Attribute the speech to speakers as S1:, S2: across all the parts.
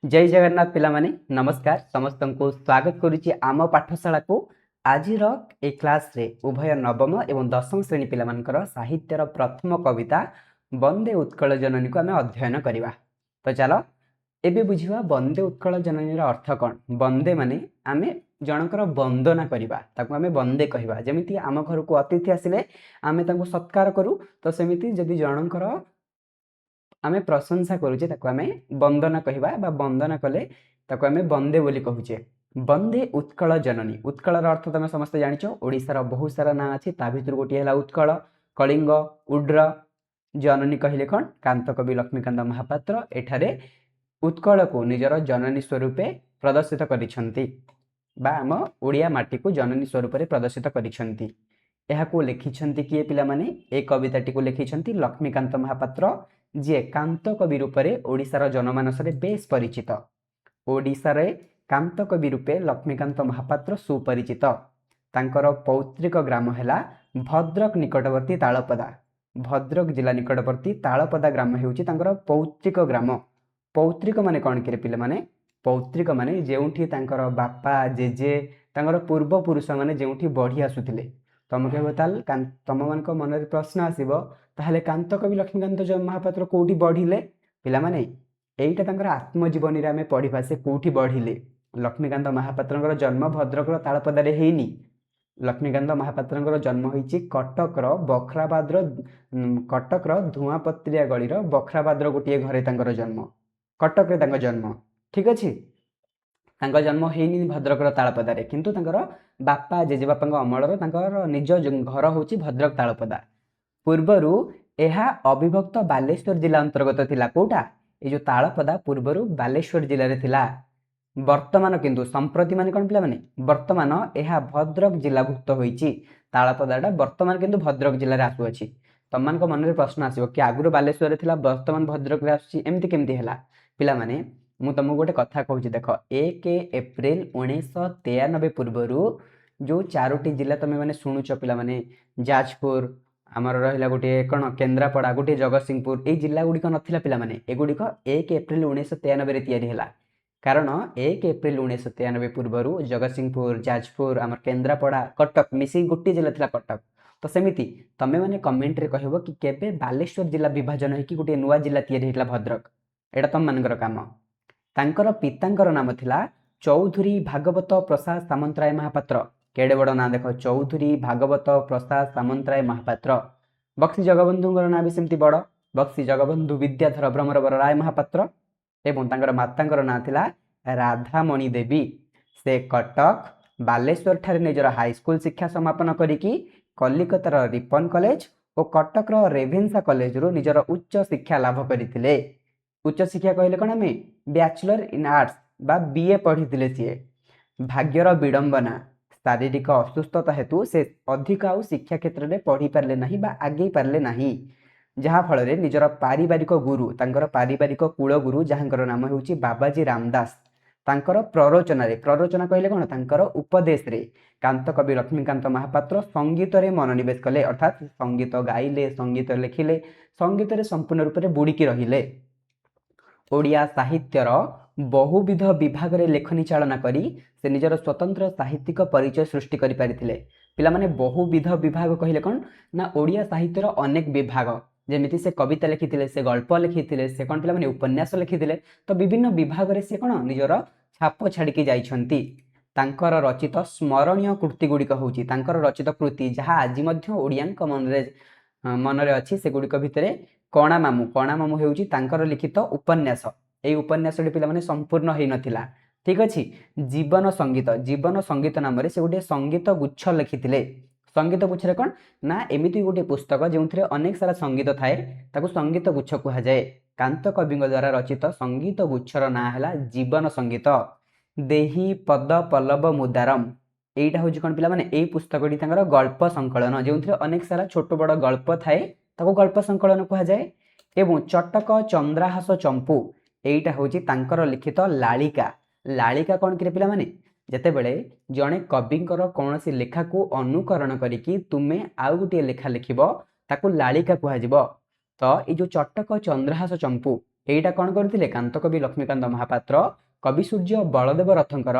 S1: जय जगन्नाथ पिला माने नमस्कार समस्त को स्वागत करुच्ची आम पाठशाला को आज ए क्लास रे उभय नवम एवं दशम श्रेणी पिला मानकर साहित्यर प्रथम कविता वंदे उत्कल जननी को आम अध्ययन करवा। तो चलो एबे बुझिवा वंदे उत्कल जननी अर्थ कौन। वंदे माने आमे जनकर वंदना करवा, ताकू आमे वंदे कहवा। जेमिति आम घर को अतिथि आसिले आमे ताकू सत्कार करू, तो सेमिति जदि जनकर आमे प्रशंसा करूचे ताको आमे वंदना कहवा बा वंदना कले ताको आमे वंदे बोली कहूचे। वंदे उत्कल जननी, उत्कल अर्थ तुम समस्त जानिछ। ओडिशार बहुत सारा ना अछि, ता भितर गोटी हला उत्कल, कलिंग, उड्र। जननी कहले कौन, कांत कवि लक्ष्मीकांत महापात्र एठारे उत्कल को निजर जननी स्वरूपे प्रदर्शित करिसंती बा आम ओडिया माटी को जननी स्वरूप रे प्रदर्शित करिसंती। एहाको लिखिछंती किए पिला माने, ए कविताटी को लिखिछंती लक्ष्मीकांत महापात्र, जे कांत कवि रूप से ओडिशार जनमानस बेस परिचित। ओडिशार कांत कवि रूपे लक्ष्मीकांत महापात्र सुपरिचित। तांकर पौत्रिक ग्राम है भद्रक निकटवर्ती तालपदा। भद्रक जिला निकटवर्ती तालपदा ग्राम हेउची तांकर पौत्रिक ग्राम। पौत्रिक माने कौन करे पिले माने, पौत्रिक माने जेउठी तांकर बापा जेजे तांकर पूर्वपुरुष माने जेउठी बढ़ी आसुथिले। तुम कह तुम मान मन प्रश्न आसब, ताहले कांत कवि लक्ष्मीकांत महापात्र कोठी बढ़िले पिला माने, एइटा तांकर आत्मजीवनी रे आमे पढ़िबा से कोठी बढ़िले। लक्ष्मीकांत महापात्रଙ୍କର जन्म भद्रकर तालपदारे हेइनी। लक्ष्मीकांत महापात्रଙ୍କର जन्म होइछि कटकर बखराबाद्र, कटकर धुआपत्रिया गलीर बखराबाद्र गोटे घरे तांकर जन्म। कटक रे तांकर जन्म, ठीक अछि। तांकर जन्म हेइनी भद्रकर तालपदारे, किंतु तांकर बापा जेजेबापा अमलर तांकर निज घर होछि भद्रक तालपदा। पूर्वरु एहा अविभक्त बालेश्वर जिला अंतर्गत थिला। कोटा ए जो तालपदा पूर्वरु बालेश्वर जिले रे थिला। वर्तमान किंतु संप्रति माने कोन पिला माने, वर्तमान एहा भद्रक जिलाभुक्त होइछि। तालपदाटा वर्तमान किंतु भद्रक जिले रे आसु अछि। तमन को मन रे प्रश्न आसीबो कि आगुरु बालेश्वर रे थिला वर्तमान भद्रक रे आसुछि, एमति केमति हैला पिला माने। मु तुमको गोटे कथा कहूछि, देख 1 एप्रिल 1993 पूर्वरु जो चारोटी जिला तुम मैंने शुणुच पिला माने, जाजपुर आमर रहा गोटे कौन केन्द्रापड़ा, गोटे जगतसिंहपुर, ये जिला गुड़िक नाला पिला माने। एगुड़िक 1 एप्रिल 1993 तैयारी है। कारण 1 एप्रिल 1993 पूर्व जगतसिंहपुर, जाजपुर, आमर केन्द्रापड़ा, कटक मिसी गोटे जिला थिला कटक। तो सेमिति तमे माने कमेंट रे कहबो कि केबे बालेश्वर जिला विभाजन होइकि गोटे नुआ जिला तैयारी हैला भद्रक। एटा तम मानकर काम। तांकर पितांकर नाम थिला चौधरी भागवत प्रसाद सामंतराय महापात्र। केड़े बड़ ना देख, चौधरी भागवत प्रसाद सामंतराय महापात्र। बक्सी जगबंधुଙ୍କର ना भी सेमती बड़, बक्सी जगबंधु विद्याधर भ्रमरवर राय महापात्र। एवं तांकर मातांकर ना थिला राधामणि देवी। से कटक बालेश्वर ठारे निजर हाईस्कूल शिक्षा समापन करिकी कलिकतार रिपन कॉलेज और कटकर रेभेन्सा कॉलेज रु निजर उच्च शिक्षा लाभ करथिले। उच्च शिक्षा कहले कौन, आम बैचलर इन आर्ट्स बा बीए पढ़ी सी। भाग्यर विडंबना, शारीरिक असुस्थता हेतु से अधिक आउ शिक्षा क्षेत्र में पढ़ी पारे ना बा आगे पारे ना, जहाँफल निजर पारिवारिक गुरु, तांकर पारिवारिक कूल गुरु जहाँकर नाम होउछि बाबाजी रामदास, तांकर प्ररोचना रे, प्ररोचना कहले कौन, तांकर उपदेश रे कांत कवि लक्ष्मीकांत महापात्र संगीत रे मनोनिवेश कले। अर्थात संगीत गाइले, संगीत लिखिले, संगीत रे संपूर्ण रूप से बुड़िकी रहिले। ओडिया साहित्यर बहुविध विभाग रे लेखनी चालना करी से निजर स्वतंत्र साहित्यिक परिचय सृष्टि करि पारिथिले। पिला माने बहुविध विभाग कहले कौन ना, ओडिया साहित्यर अनेक विभाग, जेमिति से कविता लिखिथिले, से गल्प लिखिथिले, से कौन पिला माने उपन्यास लिखिथिले। तो विभिन्न विभाग रे से कौन निजर छाप छाड़िकी जाइछंती। तांकर रचित स्मरणीय कृति गुड़िक होउछि, तांकर रचित कृति जहाँ आज मध्य ओडियानक मनरे अछि, से गुड़िक भितरे कणा मामू, कणा मामू हेउछि तांकर लिखित उपन्यास। एई उपन्यासटी पिला माने संपूर्ण हेइ नथिला, ठीक अछि। जीवन संगीत, जीवन संगीत नाम रे से गोटे संगीत गुच्छ लिखिथिले। संगीत गुच्छ रे कोन ना, एमिति गोटे पुस्तक जेउथिरे अनेक सारा संगीत थाए, ताकू संगीत गुच्छ कुहा जाए। कांत कविଙ୍କ द्वारा रचित संगीत गुच्छर ना हैला जीवन संगीत। देही पद पल्लव मुदारम, एइटा होउछि कोन पिला माने, एई पुस्तकटी तांकर गल्प संकलन, जेउथिरे अनेक सारा छोट बड़ गल्प थाए, ताकू गल्प संकलन कुहा जाए। एवं चटक चंद्राहास चंपू, एइटा होउछि तांकर लिखित लालिका। लालिका कौन करे पिला माने, जेतेबेले जणे कविंकर कौनसी लेखा को अनुकरण करिकी तुमे आउ गोटे लेखा लिखिबो, ताकू लालिका कुहा जिवो। तो ये जो चटक चंद्रहास चंपू, ଏଇଟା କ'ଣ କରିଥିଲେ କାନ୍ତକବି ଲକ୍ଷ୍ମୀକାନ୍ତ ମହାପାତ୍ର କବି ସୂର୍ଯ୍ୟ ବଳଦେବ ରଥଙ୍କର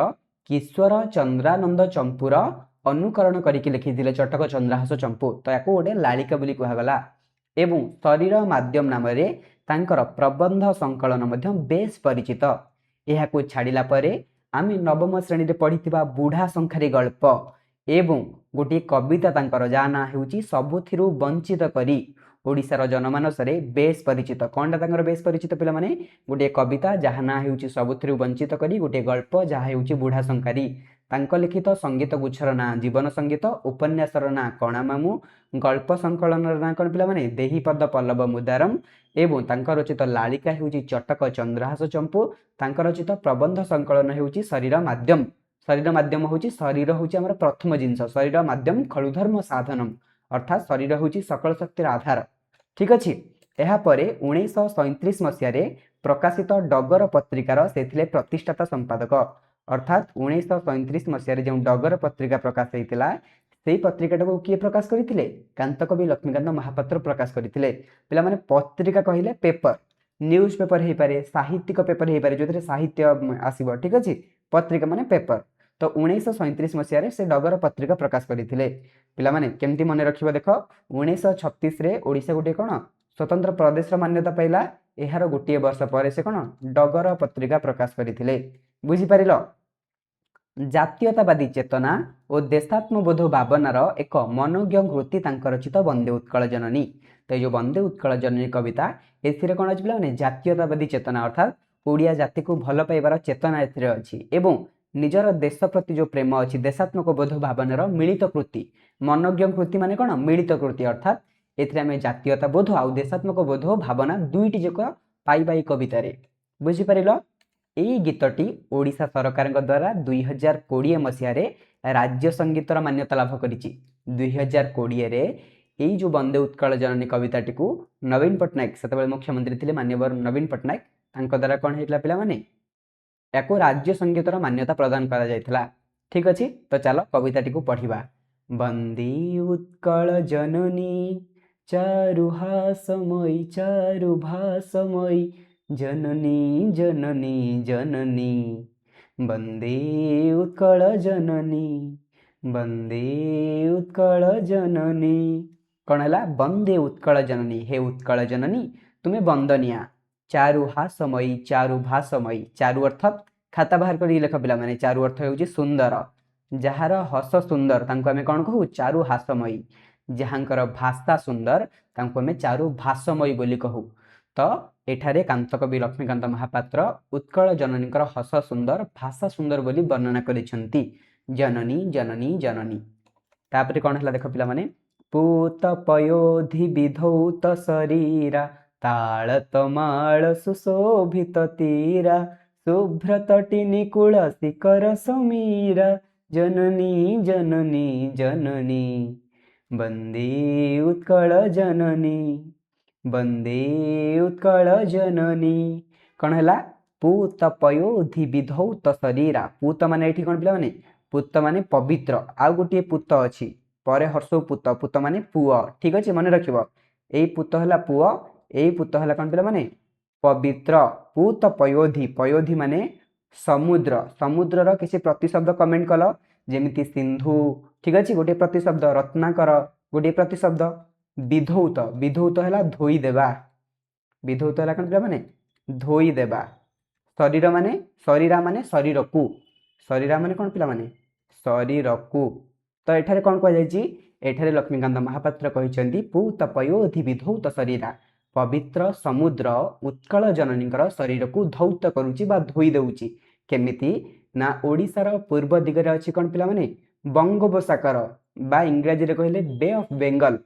S1: କିଶୋର ଚନ୍ଦ୍ରାନନ୍ଦ ଚମ୍ପୁର ଅନୁକରଣ କରିକି ଲେଖିଥିଲେ ଚଟକ ଚନ୍ଦ୍ରହାସ ଚମ୍ପୁ। ତ ୟାକୁ ଗୋଟେ ଲାଳିକା ବୋଲି କୁହାଗଲା। ଏବଂ ଶରୀର ମାଧ୍ୟମ ନାମରେ ତାଙ୍କର ପ୍ରବନ୍ଧ ସଂକଳନ ମଧ୍ୟ ବେଶ୍ ପରିଚିତ। ଏହାକୁ ଛାଡ଼ିଲା ପରେ ଆମେ ନବମ ଶ୍ରେଣୀରେ ପଢ଼ିଥିବା ବୁଢ଼ା ଶଙ୍ଖାରୀ ଗଳ୍ପ ଏବଂ ଗୋଟିଏ କବିତା ତାଙ୍କର ଯାହା ନାଁ ହେଉଛି ସବୁଥିରୁ ବଞ୍ଚିତ କରି ଓଡ଼ିଶାର ଜନମାନସରେ ବେଶ୍ ପରିଚିତ। କ'ଣଟା ତାଙ୍କର ବେଶ୍ ପରିଚିତ ପିଲାମାନେ? ଗୋଟିଏ କବିତା ଯାହା ନାଁ ହେଉଛି ସବୁଥିରୁ ବଞ୍ଚିତ କରି, ଗୋଟିଏ ଗଳ୍ପ ଯାହା ହେଉଛି ବୁଢ଼ା ଶଙ୍ଖାରୀ। ତାଙ୍କ ଲିଖିତ ସଙ୍ଗୀତ ଗୁଚ୍ଛର ନାଁ ଜୀବନ ସଙ୍ଗୀତ, ଉପନ୍ୟାସର ନାଁ କଣା ମାମୁଁ, ଗଳ୍ପ ସଂକଳନର ନାଁ କ'ଣ ପିଲାମାନେ? ଦେହିପଦ ପଲ୍ଲବ ମୁଦାରମ ଏବଂ ତାଙ୍କ ରଚିତ ଲାଳିକା ହେଉଛି ଚଟକ ଚନ୍ଦ୍ରହାସ ଚମ୍ପୁ। ତାଙ୍କ ରଚିତ ପ୍ରବନ୍ଧ ସଂକଳନ ହେଉଛି ଶରୀର ମାଧ୍ୟମ। ଶରୀର ମାଧ୍ୟମ ହେଉଛି ଶରୀର ହେଉଛି ଆମର ପ୍ରଥମ ଜିନିଷ। ଶରୀର ମାଧ୍ୟମ ଖଳୁଧର୍ମ ସାଧନମ, ଅର୍ଥାତ୍ ଶରୀର ହେଉଛି ସକଳ ଶକ୍ତିର ଆଧାର। ଠିକ୍ ଅଛି। ଏହାପରେ 1937 ମସିହାରେ ପ୍ରକାଶିତ ଡଗର ପତ୍ରିକାର ସେ ଥିଲେ ପ୍ରତିଷ୍ଠାତା ସମ୍ପାଦକ। ଅର୍ଥାତ୍ 1937 ମସିହାରେ ଯେଉଁ ଡଗର ପତ୍ରିକା ପ୍ରକାଶ ହେଇଥିଲା ସେଇ ପତ୍ରିକାଟାକୁ କିଏ ପ୍ରକାଶ କରିଥିଲେ? କାନ୍ତକବି ଲକ୍ଷ୍ମୀକାନ୍ତ ମହାପାତ୍ର ପ୍ରକାଶ କରିଥିଲେ। ପିଲାମାନେ ପତ୍ରିକା କହିଲେ ପେପର, ନ୍ୟୁଜ ପେପର ହେଇପାରେ, ସାହିତ୍ୟିକ ପେପର ହେଇପାରେ, ଯେଉଁଥିରେ ସାହିତ୍ୟ ଆସିବ। ଠିକ୍ ଅଛି। ପତ୍ରିକା ମାନେ ପେପର। ତ 1937 ମସିହାରେ ସେ ଡଗର ପତ୍ରିକା ପ୍ରକାଶ କରିଥିଲେ। ପିଲାମାନେ କେମିତି ମନେ ରଖିବ ଦେଖ, 1936ରେ ଓଡ଼ିଶା ଗୋଟିଏ କ'ଣ ସ୍ୱତନ୍ତ୍ର ପ୍ରଦେଶର ମାନ୍ୟତା ପାଇଲା। ଏହାର ଗୋଟିଏ ବର୍ଷ ପରେ ସେ କ'ଣ ଡଗର ପତ୍ରିକା ପ୍ରକାଶ କରିଥିଲେ। ବୁଝିପାରିଲ? ଜାତୀୟତାବାଦୀ ଚେତନା ଓ ଦେଶାତ୍ମବୋଧ ଭାବନାର ଏକ ମନୋଜ୍ଞ କୃତି ତାଙ୍କ ରଚିତ ବନ୍ଦେ ଉତ୍କଳ ଜନନୀ। ତ ଏଇ ଯେଉଁ ବନ୍ଦେ ଉତ୍କଳ ଜନନୀ କବିତା, ଏଥିରେ କ'ଣ ଅଛି ପିଲାମାନେ? ଜାତୀୟତାବାଦୀ ଚେତନା ଅର୍ଥାତ୍ ଓଡ଼ିଆ ଜାତିକୁ ଭଲ ପାଇବାର ଚେତନା ଏଥିରେ ଅଛି ଏବଂ ନିଜର ଦେଶ ପ୍ରତି ଯେଉଁ ପ୍ରେମ ଅଛି, ଦେଶାତ୍ମକ ବୋଧ ଭାବନାର ମିଳିତ କୃତି। ମନୋଜ୍ଞ କୃତି ମାନେ କ'ଣ? ମିଳିତ କୃତି। ଅର୍ଥାତ୍ ଏଥିରେ ଆମେ ଜାତୀୟତା ବୋଧ ଆଉ ଦେଶାତ୍ମକ ବୋଧ ଭାବନା ଦୁଇଟି ଯାକ ପାଇବା ଏଇ କବିତାରେ। ବୁଝିପାରିଲ? ଏହି ଗୀତଟି ଓଡ଼ିଶା ସରକାରଙ୍କ ଦ୍ୱାରା 2020 ମସିହାରେ ରାଜ୍ୟ ସଙ୍ଗୀତର ମାନ୍ୟତା ଲାଭ କରିଛି। 2020ରେ ଏଇ ଯେଉଁ ବନ୍ଦେ ଉତ୍କଳ ଜନନୀ କବିତାଟିକୁ ନବୀନ ପଟ୍ଟନାୟକ, ସେତେବେଳେ ମୁଖ୍ୟମନ୍ତ୍ରୀ ଥିଲେ ମାନ୍ୟବର ନବୀନ ପଟ୍ଟନାୟକ, ତାଙ୍କ ଦ୍ୱାରା କ'ଣ ହେଇଥିଲା ପିଲାମାନେ? ୟାକୁ ରାଜ୍ୟ ସଙ୍ଗୀତର ମାନ୍ୟତା ପ୍ରଦାନ କରାଯାଇଥିଲା। ଠିକ୍ ଅଛି। ତ ଚାଲ କବିତାଟିକୁ ପଢ଼ିବା। ବନ୍ଦେ ଉତ୍କଳ ଜନନୀ ଚାରୁହାସମୟୀ ଚାରୁଭାସମୟୀ जननी जननी जननी वन्दे उत्कल जननी वन्दे उत्कल जननी। कौन है? वन्दे उत्कल जननी, हे उत्कल जननी तुम्हें वंदनिया। चारु हासमयी चारु भासमयी, चारु अर्थात खाता बाहर कर लेख पिला माने, चारु अर्थ होउची सुंदर, जार हस सुंदर तांको आमे कोन कहू? चारु हासमयी। जहाँकर भाषा सुंदर तांको आमे चारु भासमयी बोली कहू। तो एठारे कांतकवि लक्ष्मीकांत महापात्र उत्कल जननीकर हस सुंदर भाषा सुंदर बोली वर्णना करिसेंती। जननी जननी जननी। तापरे कौन है देख पिला माने? पूत पयोधि विधौत शरीरा ताल तमाल सुशोभित तीरा शुभ्र तटी निकुल शिखर समीरा जननी जननी जननी वन्दे उत्कल जननी वन्दे उत्कल जननी। कौन है? पूत पयोधि विधौत शरीरा। पूत माने एठी कौन पिला माने? पूत माने पवित्र। आउ गोटे पूत अछि परे हर्षो पूत, पूत माने पुओ। ठीक अछि, मन रखिबो। एई पूत हला पुओ, एई पूत हला कौन पिला माने? पवित्र। पूत पयोधि, पयोधि माने समुद्र। समुद्रर किसी प्रतिशब्द कमेंट कल, जेमिति सिंधु। ठीक अछि, गोटे प्रतिशब्द रत्नाकर, गोटे प्रतिशब्द विधौत। विधौत है धोई देवा। विधौत है कौन पिला माने? धोई देवा। शरीर माने शरीरा माने शरीर को। शरीरा माने कौन पिला माने? शरीर को। तो एठारे कौन कह जायछि? एठारे लक्ष्मीकांत महापात्र कहिसेंती पूत पयोधि विधौत शरीरा। पवित्र समुद्र उत्कल जननीकर शरीर को धौत करूची बा धोई देउची। केमिति ना ओडिशार पूर्व दिगरे अछि कौन पिला माने? बंगोपसागर बा इंग्राजी रे कहले बे ऑफ बेंगल,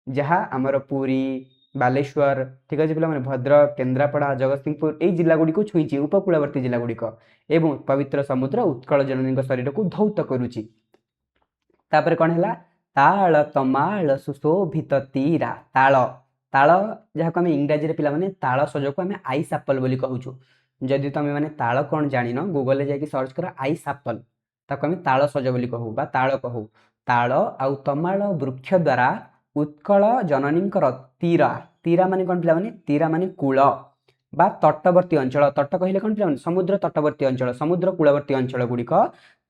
S1: जहाँ आमर पुरी बालेश्वर, ठीक अच्छे पे भद्रक केन्द्रापड़ा जगतसिंहपुर यही जिला गुड़ी को छुई उपकूलवर्ती जिला गुड़िक एवं पवित्र समुद्र उत्कल जननी शरीर को धौत करुच्ची। तापर कौन है? ताल तमाल सुशोभित तीरा। ताल ताल जहाँ आम इंग्राजी रे पिला माने ताल सज को आम आइस एप्पल बोली कहूँ। जदि तुम मैंने ताल कौन जान गूगल जाकि सर्च कर आइस एप्पल, ताको आम ताल सज बोली कहू बा ताल कहू। ताल आउ तमाल वृक्ष द्वारा उत्कल जननींकर तीरा। तीरा माने कौन पिला माने? तीरा माने कूल। बा तटवर्ती अंचल तट कहले कौन पिलाମାନେ समुद्र तटवर्ती अंचल समुद्र कूलवर्ती अंचल गुड़िक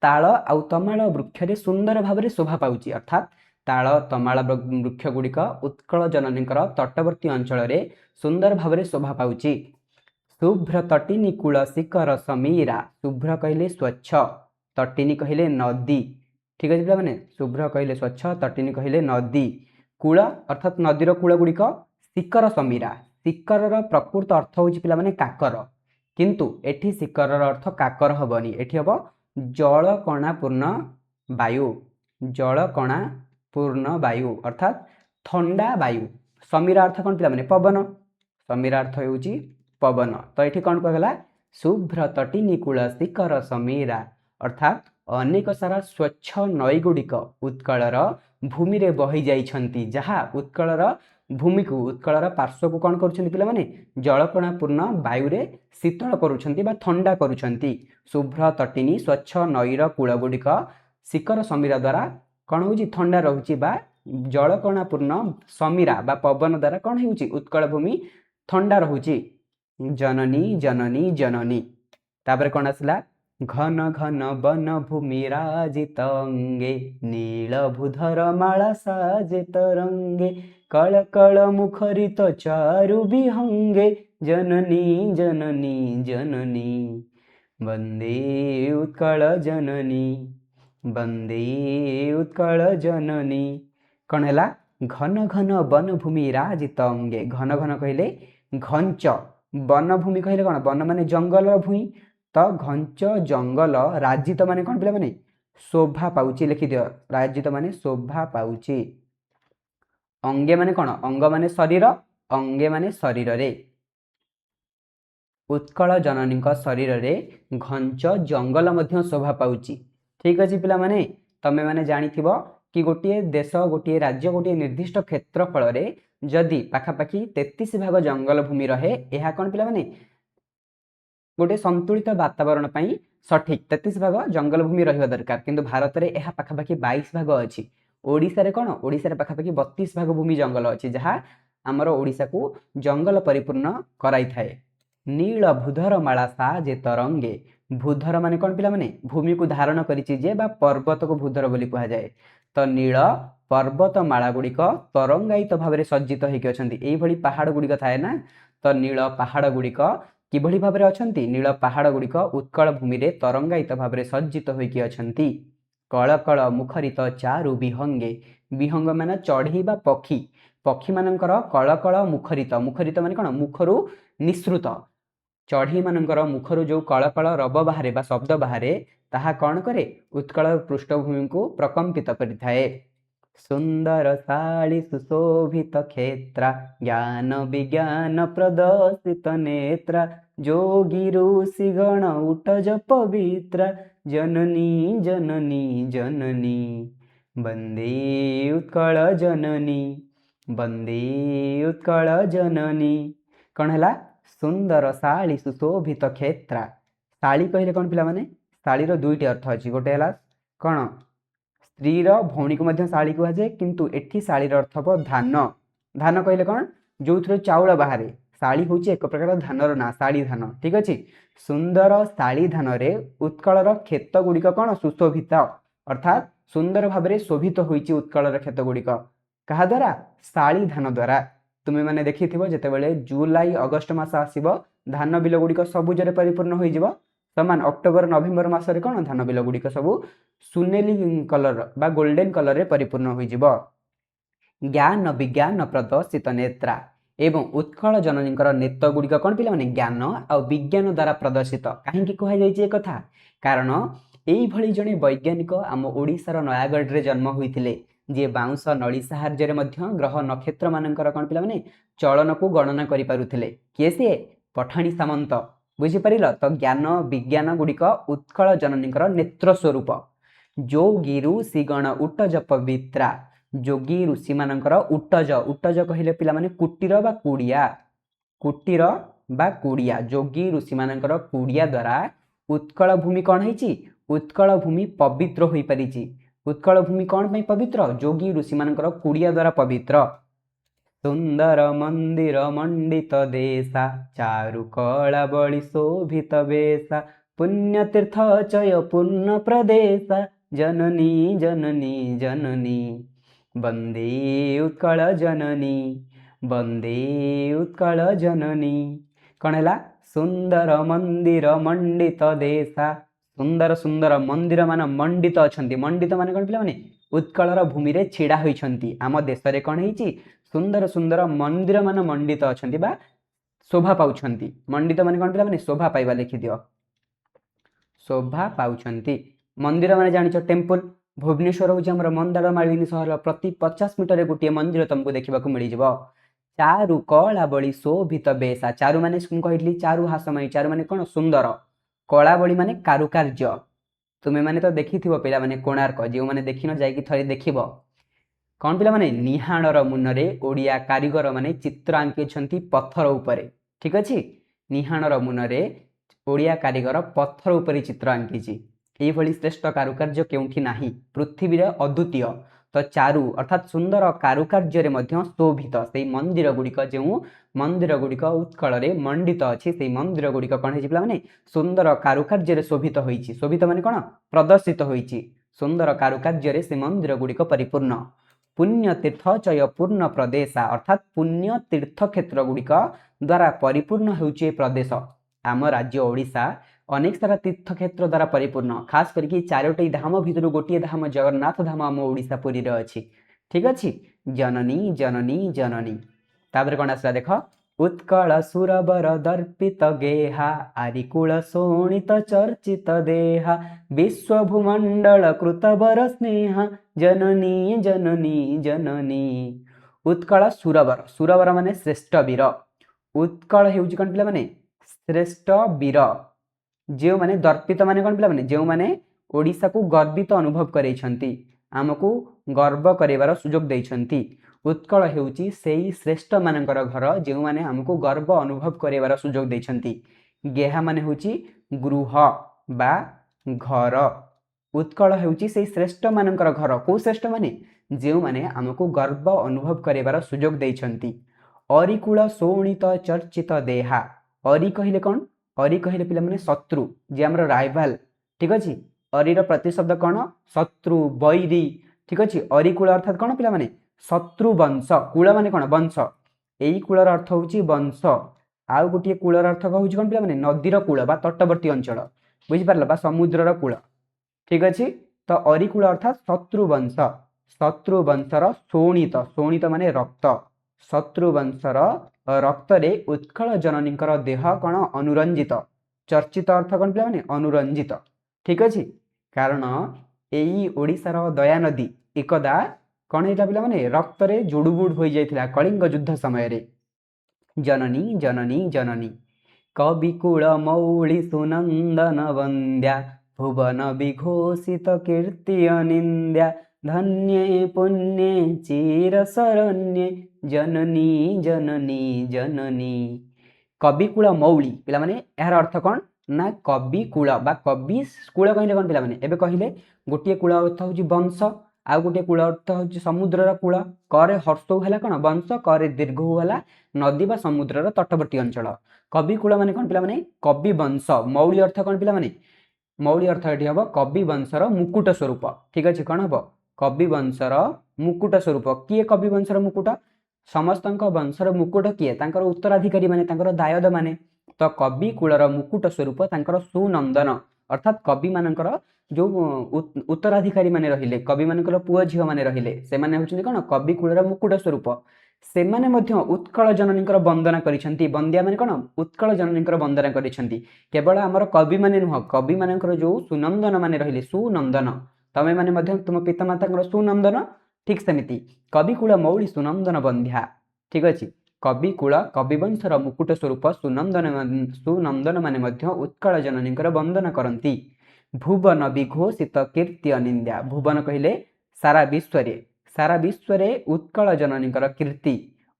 S1: ताल आउ तमाल वृक्ष सुंदर भाव में शोभा पाउछि अर्थात ताल तमाल वृक्ष गुड़िक उत्कल जननींकर तटवर्ती अंचल सुंदर भाव में शोभा पाउछि। शुभ्र तटिनी कूल शिखर समीरा शुभ्र कहले स्वच्छ तटिनी कहले नदी ठीक अच्छे पे मैंने शुभ्र कहले स्वच्छ तटिनी कहले नदी कूल अर्थात नदीर कूल गुड़िक शिखर समीरा शिखर प्रकृत अर्थ हूँ पे मैंने काकर किंतु एठी शिखर अर्थ काकर हेनी एठी हम जल कणा पूर्ण वायु जल कणा पूर्ण वायु अर्थात ठंडा वायु समीरा अर्थ कौन पे पवन समीरा अर्थ हूँ पवन तो ये कौन कहला शुभ्र तटिनी कूल शिखर समीरा अर्थात अनेक सारा स्वच्छ नई गुड़िक उत्कलर भूमि रे बही जाइछंती जहा उत्कलर भूमि को उत्कलर पार्श्व को कौन करुछंती पिला माने जलकणा पूर्ण वायु रे शीतल करुछंती बा ठंडा करुछंती। शुभ्र तटिनी स्वच्छ नईर कूल गुड़िक शिखर समीरा द्वारा कौन होउची ठंडा रहुची बा जलकणा पूर्ण समीरा बा पवन द्वारा कौन होउची उत्कल भूमि ठंडा रहुची। जननी जननी जननी तापर कौन आसला घन घन वन भूमि राजित अंगे नील भूधर माला साजे तरंगे कळ कळ मुखरित चारु विहंगे जननी जननी जननी वंदे उत्कल जननी वंदे उत्कल जननी कौन है घन घन वन भूमि राजित अंगे घन घन कहले घंच वन भूमि कहले कौन वन माने जंगल भूमि तो घंच जंगल राजित माने कौन पिला माने शोभा पाउची लिखि दियो राजित माने शोभा पाउची। अंगे माने कौन अंग माने शरीर अंगे माने शरीर रे उत्कल जननी शरीर रे घंच जंगल मध्य शोभा पाउची ठीक अच्छे पिला माने तमे माने जानिथिबो कि गोटे देश गोटे राज्य गोटे निर्दिष्ट क्षेत्रफल रे जदि पाखापाखि 33 भाग जंगल भूमि रहे यह कौन पिला माने गोटे संतुलित वातावरण पाई सठिक 33 भाग जंगल भूमि रहिबा दरकार किंतु भारत रे यह पाखापाखि 22 भाग अछि। ओडिसा रे कौन ओडिसा रे पाखापाखि 32 भाग भूमि जंगल अछि जहाँ आमर ओडिसा को जंगल परिपूर्ण कराई थाए। नील भूधर माला साजे तरंगे भूधर माने कौन पिला माने भूमि को धारण करिछि जे बा पर्वत को भूधर बोली कहा जाए तो नील पर्वत माला गुड़िक तरंगायित भाव में सज्जित होइके अछंती एई भली पहाड़ गुड़िक थाए ना तो नील पहाड़ गुड़िक किभली भाव में अछंती नील पहाड़ गुड़िक उत्कल भूमि रे तरंगायित भाव में सज्जित होइके अछंती। कळ कळ मुखरित चारु विहंगे विहंग माने चढ़ी बा पक्षी पक्षी मानकर कळ कळ मुखरित मुखरित माने कौन मुखरु निसृत चढ़ी मानकर मुखरु जो कळ कळ रब बाहरे बा शब्द बाहरे ताहा कौन करे उत्कल पृष्ठभूमि को प्रकंपित करिथाए। सुंदर साड़ी सुशोभित क्षेत्र ज्ञान विज्ञान प्रदर्शित नेत्र जोगी ऋषि गण उटज पवित्र जननी जननी जननी वंदे उत्कल जननी वंदे उत्कल जननी कौन है सुंदर साड़ी सुशोभित क्षेत्र साड़ी कहले कौन पिला माने साड़ी रो दुईटी अर्थ अछि गोटे है कौन स्त्री भौणी को मध्य शाड़ी कह जाए किंतु एठी शाड़ी अर्थ हम धान धान कहले कौन जो थ्रो चाउल बाहर शाड़ी हूँ एक प्रकार धानर ना शाड़ी धान ठीक अच्छे। सुंदर शाड़ी धान रे उत्कलर क्षेत गुड़िक कौन सुशोभित अर्थात सुंदर भाव में शोभित होइछि उत्कलर क्षेत गुड़िक क्या द्वारा शाड़ी धान द्वारा तुम्हें मैंने देखी जितेबाला जुलाई अगस्ट मस आसब धान बिल गुड़िक सबुज परिपूर्ण हो समान अक्टोबर नवेम्बर मसरे कौन धान बिल गुड़िक सब सुनेली कलर बा गोल्डन कलर रे परिपूर्ण हो ज्ञान विज्ञान प्रदर्शित नेत्रा एवं उत्कल जननी नेत्र गुड़िक कौन पिला माने ज्ञान आ विज्ञान द्वारा प्रदर्शित कहीं कहुई कथा कारण यही जड़े वैज्ञानिक आम ओडिशार नयागढ़ रे जन्म होते जी बाउंश नली साहाय्य ग्रह नक्षत्र मानकर कौन पिला माने चलन को गणना करि पारुथिले किए सी पठाणी सामंत बुझीपार तो ज्ञान विज्ञान गुड़िक उत्कल जननी नेत्र स्वरूप जोगी ऋषि गण उटज पवित्रा जोगी ऋषि मानकर उटज उटज कहले पिला माने कुटीर बा कुड़िया जोगी ऋषि मानकर कुड़िया द्वारा उत्कल भूमि कौन है उत्कल भूमि पवित्र हो पारिछि उत्कल भूमि कौन पवित्र जोगी ऋषि मानकर कुड़िया द्वारा पवित्र। सुंदर मंदिर मंडित देशा चारु कला बळि शोभित वेशा पुण्यतीर्थ चय पूर्ण प्रदेशा जननी जननी जननी वंदे उत्कल जननी वंदे उत्कल जननी। कौन है? सुंदर मंदिर मंडित देशा सुंदर सुंदर मंदिर मान मंडित अच्छा मंडित मान कौन पे उत्कलर भूमि रे छिड़ा होइछंती। आम देश रे कौन है सुंदर सुंदर मंदिर मान मंडित अच्छा बा शोभा पाउछंती। मंडित मान कौन पे शोभा पाइबा लिखि दियो शोभा पाउछंती। मंदिर मान जानिछ टेम्पल भुवनेश्वर हूँ आम मंदार मालिनी सहर प्रति 50 मीटर गोटे मंदिर तुमको देखा मिल जाव। चारु कला बळि शोभित बेशा चारु माने कहली चारु हासमयी चारु माने कौन सुंदर कला बळि माने कारुकार्य तुम्हें माने तो देखी पिला माने कोणार्क जो माने देखी न जाइकी थरे देखिब कौन पिला माने निहाणर मुनरे ओडिया कारीगर माने चित्र आंकी पत्थर उपरे। ठीक अच्छे निहाणर मुनरे ओडिया कारीगर पत्थर उपरे चित्र आंकी यही श्रेष्ठ कारुकार्य केउठी नाही पृथ्वी अद्वितीय। तो चारु अर्थात सुंदर कारुकार्य शोभित से मंदिर गुड़िक जो मंदिर गुड़िक उत्कल मंडित अच्छी से मंदिर गुड़िक कौन है माने सुंदर कारुकार्य शोभित होइछि। शोभित माने कौन प्रदर्शित होइछि सुंदर कारुकार्य से मंदिर गुड़िक परिपूर्ण। पुण्य तीर्थ चय पूर्ण प्रदेश अर्थात पुण्य तीर्थ क्षेत्र गुड़िक द्वारा परिपूर्ण होउछि प्रदेश। आम राज्य ओडिशा अनेक सारा तीर्थ क्षेत्र द्वारा परिपूर्ण खास करके 4टी धाम भितर गोटे धाम जगन्नाथ धाम आम ओडिशा पुरी रे अछि। ठीक अच्छे जननी जननी जननी तापर कौन आसला देख उत्कल सुरबर दर्पित गेहा आरिकुल शोणित चर्चित देहा विश्वभूमंडल कृतवर स्नेहा जननी जननी जननी। उत्कल सुरवर सुरवर माने श्रेष्ठ वीर उत्कल हेउछि कौन पिला माने श्रेष्ठ वीर जो माने दर्पित माने कौन पिला माने जो माने ओडिशा को गर्वित अनुभव करैछंती आमको गर्व करेबार सुजोग दैछंती। उत्कल हेउछि सेही श्रेष्ठ मानकर घर जो माने हमको गर्व अनुभव करेबार सुजोग दैछंती। गेहा माने हेउछि गृह बा घर उत्कल हेउछि सेही श्रेष्ठ मानकर घर को श्रेष्ठ माने जो माने हमको गर्व अनुभव करेबार सुजोग दैछंती। अरिकुल शोणित चर्चित देहा अरि कहिले कौन अरि कहले पिला माने शत्रु जे हमर राइवल। ठीक अच्छे अरिर प्रतिशब्द कौन शत्रु बैरी। ठीक अच्छे अरिकुल अर्थात कौन पिला माने शत्रु वंश कूल माने कौन वंश यही कूलर अर्थ होउछि वंश आउ गोटे कूलर अर्थ होउछि कौन पिला माने नदीर कूल बा तटवर्ती अंचल बुझी पारल बा समुद्रर कूल। ठीक अच्छे तो अरिकुल अर्थात शत्रु वंशर शोणित शोणित माने रक्त शत्रु वंशर रक्त रे उत्कल जननीकर देह कौन अनुरंजित चर्चित अर्थ कौन पे माने अनुरंजित। ठीक अच्छे कारण यही ओडिशार दया नदी एकदा कौन होता पिला माने रक्त रे जुड़ुबुड़ हो जाइथिला कलिंग युद्ध समय रे। जननी जननी जननी कविकुल मौली सुनंदन वंद्या भुवन विघोषित कीर्ति अनिंद्या धन्ये पुण्ये चिर शरण्ये जननी जननी जननी। कविकुल मौली पिला माने यार अर्थ कौन ना कविकुल बा कवि कूल कहले कौन पिला माने एबे कहले गोटे कूल अर्थ होछि वंश आ गोटे कूल अर्थ होछि समुद्रर कूल करे हर्ष होला कौन वंश करे दीर्घ होला नदी बा समुद्रर तटवर्ती अंचल। कविकुल माने कौन पिला माने कवि वंश मौली अर्थ कौन पिला माने मौली अर्थ एठी हबो कवि वंशर मुकुट स्वरूप। ठीक अछि कौन हबो कवि वंशर मुकुट स्वरूप किए कवि वंशर मुकुट समस्तंक वंशर मुकुट किए तांकर उत्तराधिकारी माने तांकर दायद माने तो कवि कूलर मुकुट स्वरूप तांकर सुनंदन अर्थात कवि मानकर जो उत्तराधिकारी माने रहिले कवि मानकर पुओ झियो माने रहिले से माने होछन्ती कोन कवि कूलर मुकुट स्वरूप से माने मध्य उत्कल जननीकर वंदना करिसंती। वंद्या माने कोन उत्कल जननीकर वंदना करिसंती केवल हमर कवि माने नुह कवि मानकर जो सुनंदन माने रहिले सुनंदन तमे माने मध्य तुम पिता माताकर सुनंदन ठीक सेमिति कविकुल मौली सुनंदन बंध्या। ठीक अच्छे कविकुल कविवंशर मुकुट स्वरूप सुनंदन माने मध्य उत्कल जननीकर वंदना करती। भुवन विघोषित कीर्ति अनिंद्या भुवन कहले सारा विश्व उत्कल जननीकर कीर्ति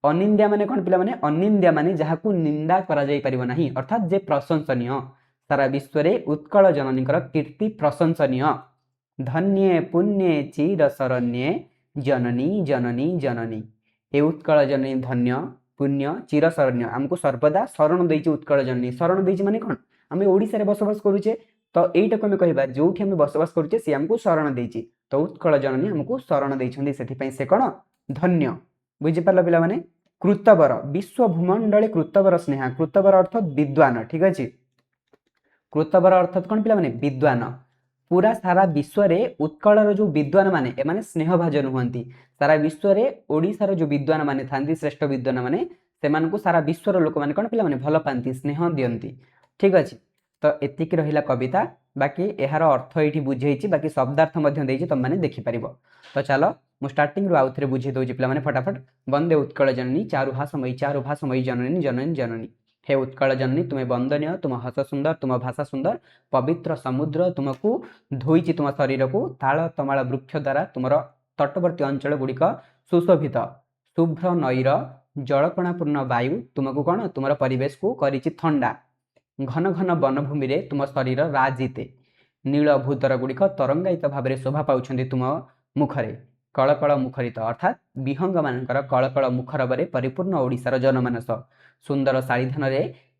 S1: अनिंद्या माने कौन पिला माने अनिंद्या माने जहाकू निंदा करा जाई परिबो नाही अर्थात जे प्रशंसनीय सारा विश्व उत्कल जननीकर कीर्ति प्रशंसनीय। धन्ये पुण्ये चिर शरण्ये जननी जननी जननी हे उत्कल जननी धन्य पुण्य चिरशरण्य आमको सर्वदा शरण देइछि उत्कल जननी शरण देइछि माने कोन आमे ओडिसा रे बसवास करूचे तो एइटाको आमे कहबा जोठी आमे बसवास करूचे से हमको शरण देइछि तो उत्कल जननी हमको शरण देइछन्ती सेथि पई से कोन धन्य बुझि पारला पिला माने कृतवर विश्व भूमंडले कृतवर स्नेहा कृतवर अर्थ विद्वान ठीक अछि कृतवर अर्थात कौन पिला माने विद्वान पूरा सारा विश्व रे उत्कलर जो विद्वान माने ए माने स्नेहभाजन हुअंती सारा विश्व रे ओडिसार जो विद्वान माने थांती श्रेष्ठ विद्वान माने सेमान को सारा विश्वर लोक माने कौन पिला माने भल पांती स्नेह दियंती ठीक अछि तो एतिक रहिला कविता बाकी एहार अर्थ एठी बुझेइछि बाकी शब्दार्थ मध्ये देइछि तुम माने देखि परिबो तो चलो मु स्टार्टिंग रु आउथरे बुझे दोछि पिला माने फटाफट वंदे उत्कल जननी चारु भाषमयी जननी जननी जननी हे उत्कल जननी तुम्हें वंदनीय तुम हस सुंदर तुम भाषा सुंदर पवित्र समुद्र तुमको धोईची तुम शरीर को ताल तमाल वृक्ष द्वारा तुम तटवर्ती अंचल गुड़िक सुशोभित शुभ्र नईर जलकणापूर्ण वायु तुमको कौन तुम परिवेश को करिछि ठंडा घन घन वनभूमि रे तुम शरीर राजिते नील भूतर गुड़िक तरंगायित भाव में शोभा पाउछन्ति तुम मुखरे कलकल मुखरित अर्थात विहंग मानकर कलकल मुखरबरे परिपूर्ण ओडिशार जनमानस सुंदर शालीधान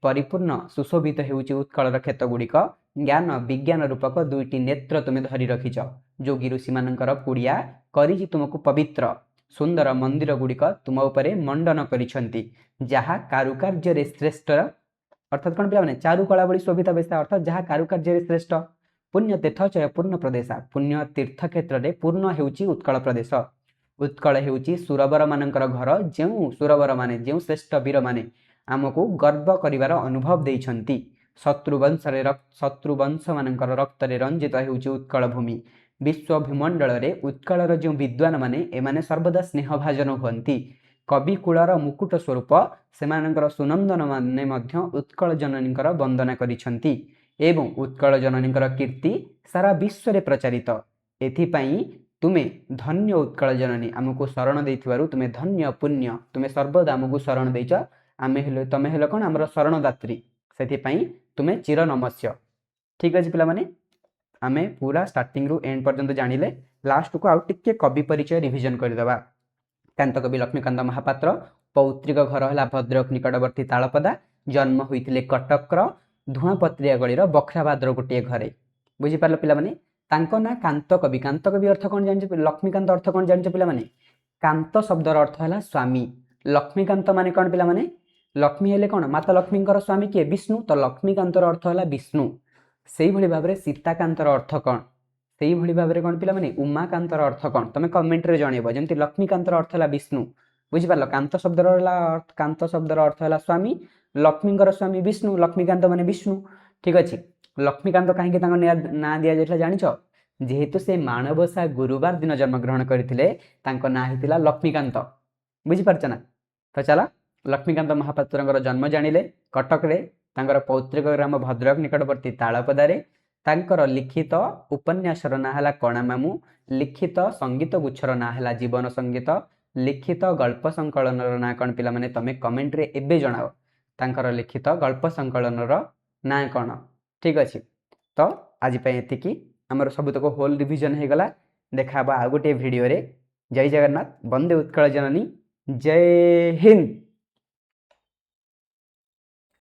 S1: परिपूर्ण सुशोभित हेउछि उत्कलर क्षेत्र गुड़िक ज्ञान विज्ञान रूपक दुईटी नेत्र तुमे धरी रखिच जोगी ऋषि मानकर कुड़िया करिछि तुमको पवित्र सुंदर मंदिर गुड़िक तुम उपरे मंडन करिछन्ति जहा कारुकार्य रे श्रेष्ठ अर्थात कौन पिला चारुकला बड़ी शोभित बेशा अर्थात जहाँ कारुकार्य श्रेष्ठ पुण्य तीर्थचय पूर्ण प्रदेश पुण्य तीर्थ क्षेत्र में पूर्ण हेउछि उत्कल प्रदेश उत्कल हेउछि सुरवर मानकर घर जो सुरवर माने जो श्रेष्ठ वीर माने आमको गर्व करिवार अनुभव देइछन्ति शत्रुवंश मानकर रक्त रे रंजित हेउछि उत्कल भूमि विश्व भूमंडल रे उत्कलर जो विद्वान माने एमाने सर्वदा स्नेहभाजन हुअन्ति कविकुलर मुकुट स्वरूप सेमानकर सुनंदन माने मध्य उत्कल जननीकर वंदना करिछन्ति एवं उत्कल जननीकर कीर्ति सारा विश्व रे प्रचारित एथिपाई तुमे धन्य उत्कल जननी आमको शरण देइथिबारु तुमे धन्य पुण्य तुमे सर्वदा आमको शरण देइछ आमे हेले तमे हेले कोन हमर शरणदात्री सेथिपाई तुमे चिर नमस्य ठीक अछि पिला माने आमे पूरा स्टार्टिंग रु एंड पर्यंत जानिले लास्ट को आउ टिके कवि परिचय रिवीजन कर देबा कांत कवि लक्ष्मीकांत महापात्र पौत्रिक घर हला भद्रक निकटवर्ती तालपदा जन्म होइतिले कटकर धुआपत्रिया गलीर बखराबादर गोटे घरे बुझी पारल पिला माने तांको ना कांत कवि अर्थ कोन जानि लक्ष्मीकांत अर्थ कोन जानि पिला माने कांत शब्दर अर्थ हला स्वामी लक्ष्मीकांत माने कोन पिला माने लक्ष्मी हेले कोन माता लक्ष्मीकर स्वामी के विष्णु तो लक्ष्मीकांतर अर्थ हला विष्णु सेही भली भाबरे सीताकांतर अर्थ कोन सेही भली भाबरे कोन पिला माने उमाकांतर अर्थ कोन तमे कमेंट रे जणेबो जेंति लक्ष्मीकांतर अर्थ हला विष्णु बुझी पारल कांत शब्दर अर्थ हला स्वामी लक्ष्मीकर स्वामी विष्णु लक्ष्मीकांत माने विष्णु ठीक अछि लक्ष्मीकांत कहीं ना दिया जाइला जानिछ जेहेतु से माणबसा गुरुवार दिन जन्म ग्रहण करथिले तांको ना हितिला लक्ष्मीकांत बुझी पारछ ना तो चला लक्ष्मीकांत महापात्रଙ୍କର जन्म जानिले कटक रे तांकर पौत्रिक ग्राम भद्रक निकटवर्ती तालपदारे तांकर लिखित उपन्यासर ना हला कणा मामू लिखित संगीत गुच्छर ना हला जीवन संगीत लिखित गल्प संकलनर ना कौन पिला माने तमे कमेंट रे एबे जणाओ तांकर लिखित गल्प संकलनर ना कौन ठीक अछि तो आज पे एतिकी हमर सबुतको होल रिवीजन हे गला देखा बा आ गोटे वीडियो रे जय जगन्नाथ वंदे उत्कल जननी जय हिंद।